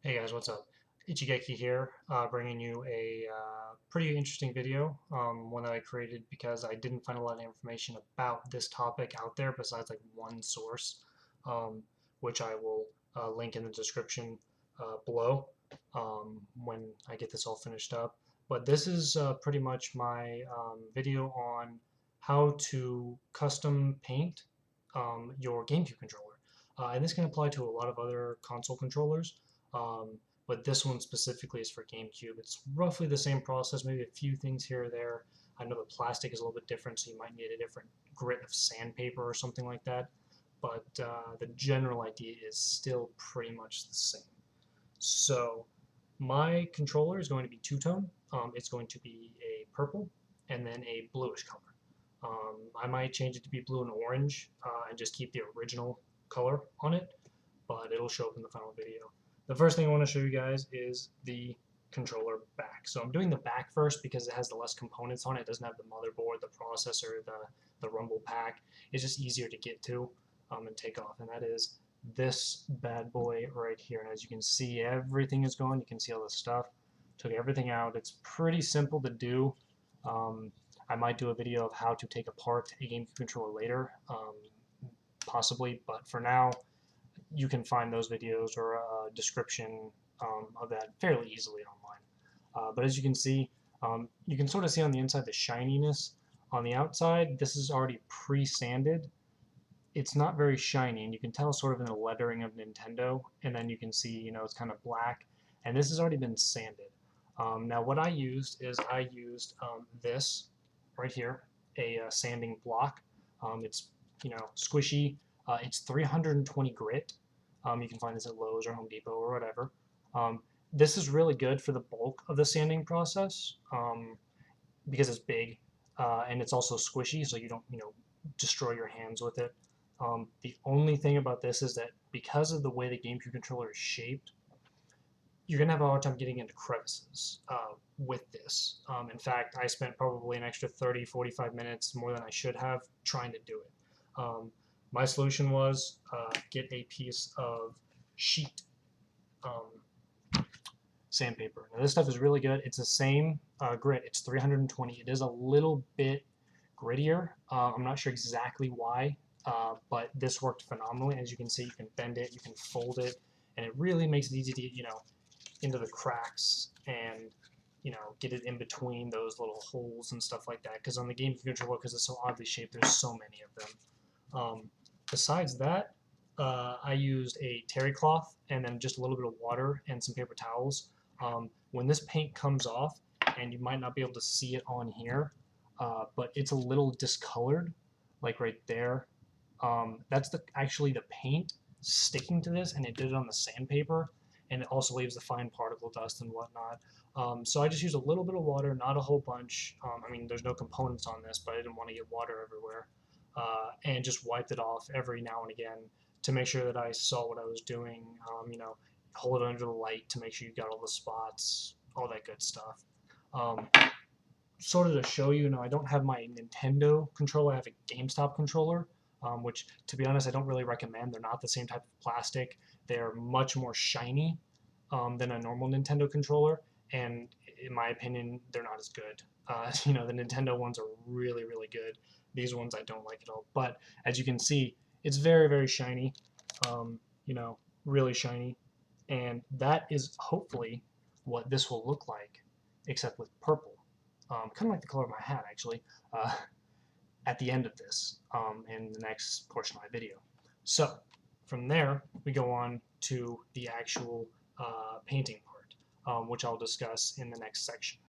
Hey guys, what's up? Ichigeki here, bringing you a pretty interesting video, one that I created because I didn't find a lot of information about this topic out there besides like one source, um, which I will link in the description below when I get this all finished up. But this is pretty much my video on how to custom paint your GameCube controller. And this can apply to a lot of other console controllers. Um, but this one specifically is for GameCube. It's roughly the same process, maybe a few things here or there. I know the plastic is a little bit different, so you might need a different grit of sandpaper or something like that. But the general idea is still pretty much the same. So my controller is going to be two-tone. It's going to be a purple and then a bluish color. I might change it to be blue and orange and just keep the original color on it, but it'll show up in the final video. The first thing I want to show you guys is the controller back. So I'm doing the back first because it has the less components on it. It doesn't have the motherboard, the processor, the rumble pack. It's just easier to get to and take off, and that is this bad boy right here. And as you can see, everything is gone. You can see all the stuff. Took everything out. It's pretty simple to do. Um, I might do a video of how to take apart a GameCube controller later, possibly, but for now, you can find those videos or a description of that fairly easily online. But as you can see, you can sort of see on the inside the shininess. On the outside, this is already pre-sanded. It's not very shiny, and you can tell sort of in the lettering of Nintendo, and then you can see, it's kind of black, and this has already been sanded. Now what I used is this right here, a sanding block. It's squishy. It's 320 grit. You can find this at Lowe's or Home Depot or whatever. This is really good for the bulk of the sanding process because it's big and it's also squishy, so you don't destroy your hands with it. The only thing about this is that because of the way the GameCube controller is shaped, you're going to have a hard time getting into crevices with this. In fact, I spent probably an extra 30, 45 minutes more than I should have trying to do it. My solution was get a piece of sheet sandpaper. Now this stuff is really good. It's the same grit. It's 320. It is a little bit grittier. I'm not sure exactly why, but this worked phenomenally. As you can see, you can bend it, you can fold it, and it really makes it easy to get into the cracks and get it in between those little holes and stuff like that. Because on the GameCube controller, because it's so oddly shaped, there's so many of them. Besides that, I used a terry cloth and then just a little bit of water and some paper towels. When this paint comes off, and you might not be able to see it on here, but it's a little discolored, like right there. That's actually the paint sticking to this, and it did it on the sandpaper, and it also leaves the fine particle dust and whatnot. So I just used a little bit of water, not a whole bunch. I mean, there's no components on this, but I didn't want to get water everywhere. And just wiped it off every now and again to make sure that I saw what I was doing. Hold it under the light to make sure you got all the spots, all that good stuff. Sort of to show you, I don't have my Nintendo controller. I have a GameStop controller, which, to be honest, I don't really recommend. They're not the same type of plastic. They're much more shiny than a normal Nintendo controller, and in my opinion, they're not as good. The Nintendo ones are really, really good. These ones I don't like at all. But as you can see, it's very, very shiny. Really shiny, and that is hopefully what this will look like, except with purple. Kind of like the color of my hat, actually. At the end of this in the next portion of my video. So from there, we go on to the actual painting part, which I'll discuss in the next section.